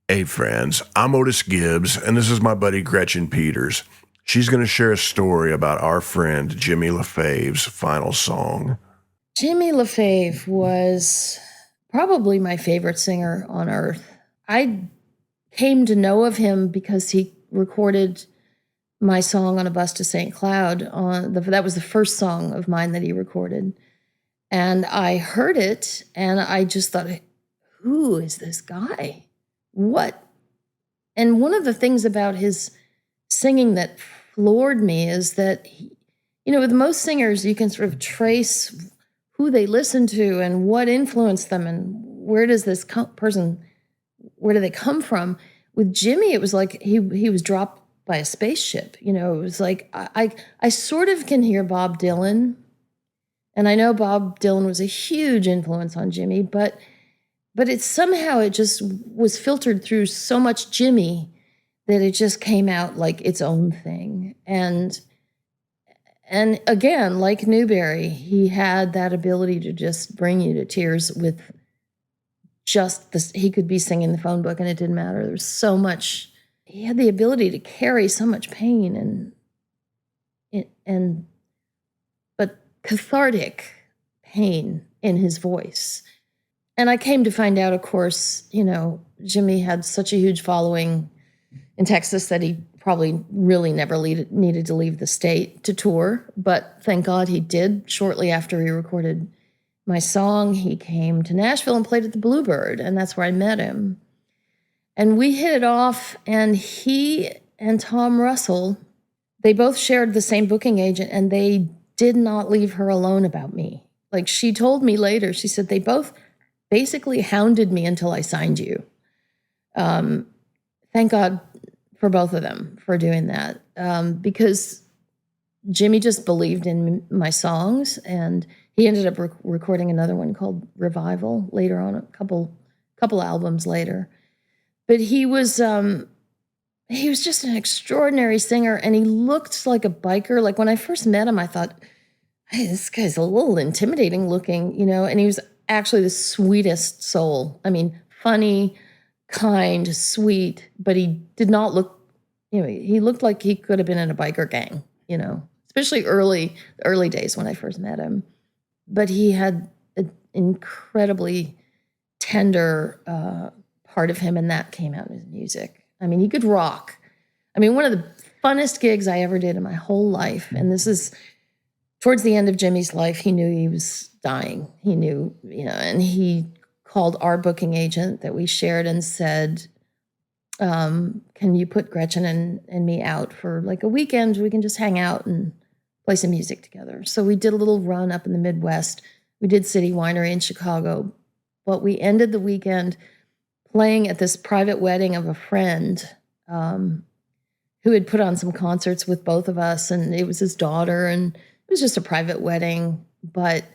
Hey, friends, I'm Otis Gibbs, and this is my buddy Gretchen Peters. She's going to share a story about our friend Jimmy LaFave's final song. Jimmy LaFave was probably my favorite singer on earth. I came to know of him because he recorded my song on a bus to St. Cloud. That was the first song of mine that he recorded. And I heard it and I just thought, who is this guy? What? And one of the things about his singing that floored me is that, with most singers, you can sort of trace who they listen to and what influenced them and where does this person, where do they come from? With Jimmy, it was like he was dropped by a spaceship. It was like I sort of can hear Bob Dylan, and I know Bob Dylan was a huge influence on Jimmy, but it just was filtered through so much Jimmy that it just came out like its own thing. And again, like Newberry, he had that ability to just bring you to tears with just this. He could be singing the phone book and it didn't matter. There was so much, he had the ability to carry so much pain but cathartic pain in his voice. And I came to find out, of course, Jimmy had such a huge following in Texas that he probably really never needed to leave the state to tour. But thank God he did. Shortly after he recorded my song, he came to Nashville and played at the Bluebird, and that's where I met him. And we hit it off, and he and Tom Russell, they both shared the same booking agent, and they did not leave her alone about me. Like she told me later, she said, they both basically hounded me until I signed you. Thank God for both of them for doing that, because Jimmy just believed in my songs, and he ended up recording another one called Revival later on, a couple albums later. But he was just an extraordinary singer, and he looked like a biker. Like when I first met him, I thought, hey, this guy's a little intimidating looking, and he was actually the sweetest soul. I mean, funny, kind, sweet, but he did not look, he looked like he could have been in a biker gang, especially early days when I first met him. But he had an incredibly tender part of him, and that came out in his music. I mean, he could rock. I mean, one of the funnest gigs I ever did in my whole life, and this is towards the end of Jimmy's life, he knew he was dying. He knew, and he called our booking agent that we shared and said, can you put Gretchen and me out for like a weekend? We can just hang out and play some music together. So we did a little run up in the Midwest. We did City Winery in Chicago, but we ended the weekend playing at this private wedding of a friend who had put on some concerts with both of us, and it was his daughter, and it was just a private wedding, but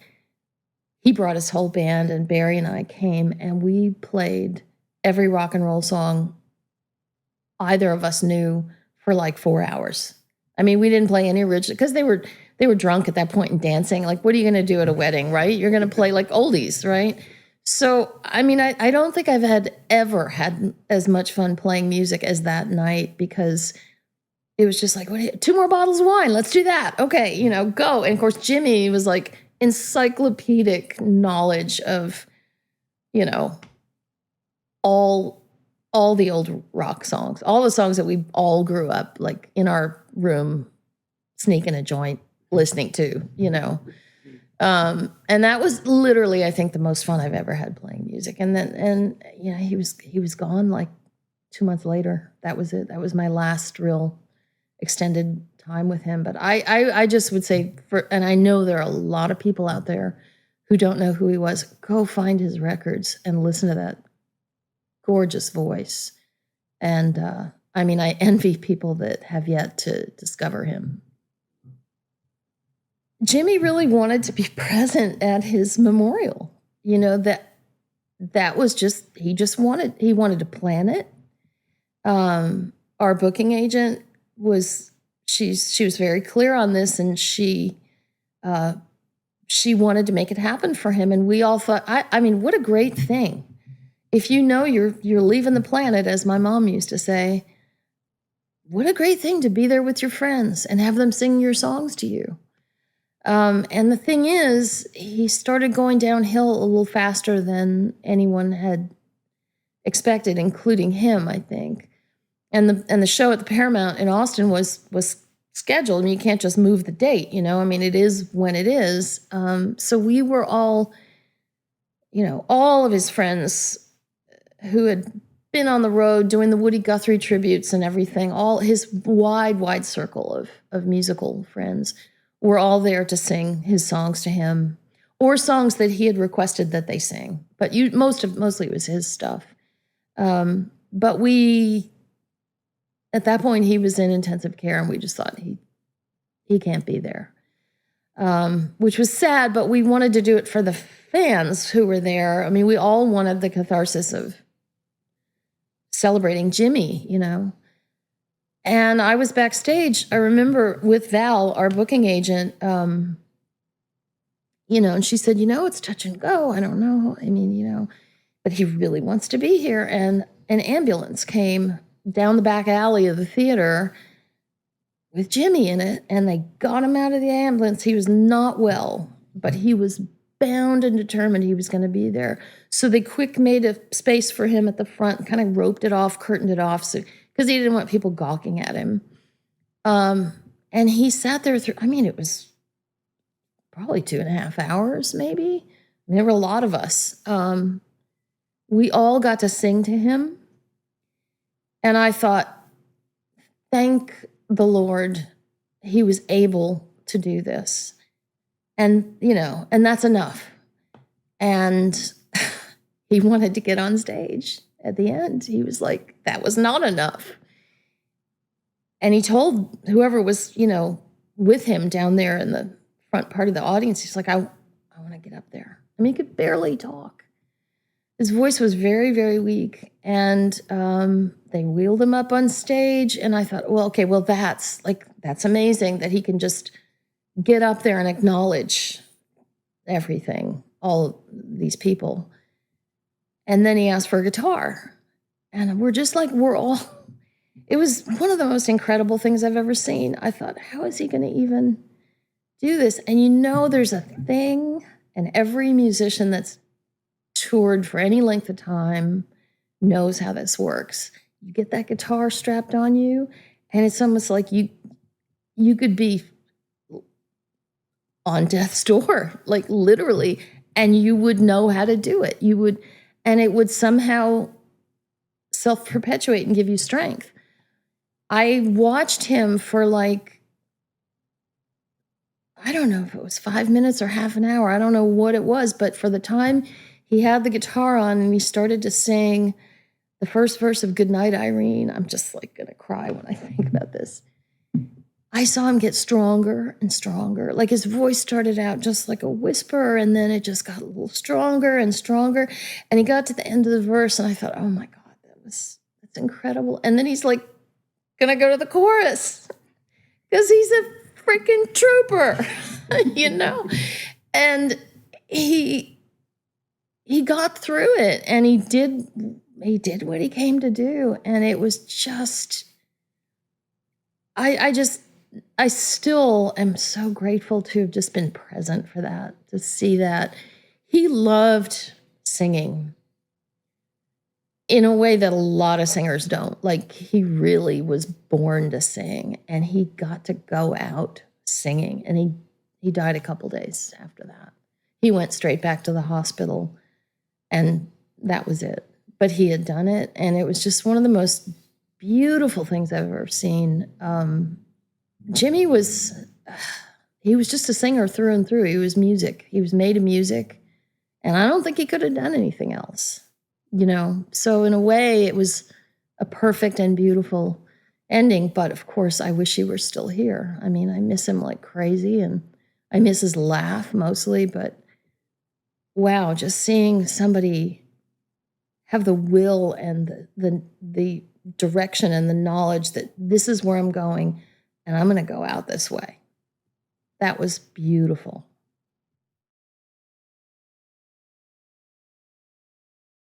he brought his whole band, and Barry and I came, and we played every rock and roll song either of us knew for like 4 hours. I mean, we didn't play any original because they were drunk at that point and dancing. Like, what are you going to do at a wedding, right? You're going to play like oldies, right? So, I mean, I don't think I've ever had as much fun playing music as that night, because it was just like, 2 more bottles of wine. Let's do that. Okay, go. And of course, Jimmy was like encyclopedic knowledge of, all the old rock songs, all the songs that we all grew up like in our room, sneaking a joint, listening to, and that was literally, I think, the most fun I've ever had playing music. And then, he was gone like 2 months later. That was it. That was my last real extended time with him. But I just would say, and I know there are a lot of people out there who don't know who he was, go find his records and listen to that gorgeous voice. And I mean, I envy people that have yet to discover him. Jimmy really wanted to be present at his memorial. That was just, he wanted to plan it. Our booking agent she was very clear on this, and she wanted to make it happen for him. And we all thought, I mean, what a great thing if you know you're leaving the planet, as my mom used to say, what a great thing to be there with your friends and have them sing your songs to you. And the thing is, he started going downhill a little faster than anyone had expected, including him, I think. And the show at the Paramount in Austin was scheduled. I mean, you can't just move the date, you know. I mean, it is when it is. So we were all, you know, all of his friends who had been on the road doing the Woody Guthrie tributes and everything, all his wide circle of musical friends were all there to sing his songs to him, or songs that he had requested that they sing. But mostly it was his stuff. But at that point, he was in intensive care, and we just thought he can't be there, which was sad. But we wanted to do it for the fans who were there. I mean, we all wanted the catharsis of celebrating Jimmy, you know. And I was backstage, I remember, with Val, our booking agent, you know, and she said, you know, it's touch and go. I don't know. I mean, you know, but he really wants to be here. And an ambulance came down the back alley of the theater with Jimmy in it, and they got him out of the ambulance. He was not well, but he was bound and determined he was going to be there. So they quick made a space for him at the front, kind of roped it off, curtained it off, because he didn't want people gawking at him. And he sat there through, I mean, it was probably 2.5 hours, maybe. I mean, there were a lot of us. We all got to sing to him. And I thought, thank the Lord he was able to do this. And, you know, and that's enough. And he wanted to get on stage at the end. He was like, that was not enough. And he told whoever was, you know, with him down there in the front part of the audience, he's like, I want to get up there. I mean, he could barely talk. His voice was very, very weak. And they wheeled him up on stage. And I thought, well, okay, well, that's amazing that he can just get up there and acknowledge everything, all these people. And then he asked for a guitar. And we're just like, it was one of the most incredible things I've ever seen. I thought, how is he going to even do this? And you know, there's a thing, and every musician that's toured for any length of time knows how this works. You get that guitar strapped on you, and it's almost like you could be on death's door, like literally, and you would know how to do it. And it would somehow self-perpetuate and give you strength. I watched him for like, I don't know if it was 5 minutes or half an hour. I don't know what it was, but for the time he had the guitar on and he started to sing the first verse of Goodnight, Irene, I'm just like going to cry when I think about this. I saw him get stronger and stronger. Like his voice started out just like a whisper, and then it just got a little stronger and stronger. And he got to the end of the verse, and I thought, oh my God, that's incredible. And then he's like, gonna go to the chorus because he's a freaking trooper, you know? And he got through it, and he did what he came to do. And it was just, I still am so grateful to have just been present for that, to see that. He loved singing in a way that a lot of singers don't. Like, he really was born to sing, and he got to go out singing. And he died a couple days after that. He went straight back to the hospital, and that was it. But he had done it, and it was just one of the most beautiful things I've ever seen. Jimmy was just a singer through and through. He was music. He was made of music, and I don't think he could have done anything else, you know? So in a way, it was a perfect and beautiful ending. But of course, I wish he were still here. I mean, I miss him like crazy, and I miss his laugh mostly. But wow, just seeing somebody have the will and the direction and the knowledge that this is where I'm going, and I'm going to go out this way. That was beautiful.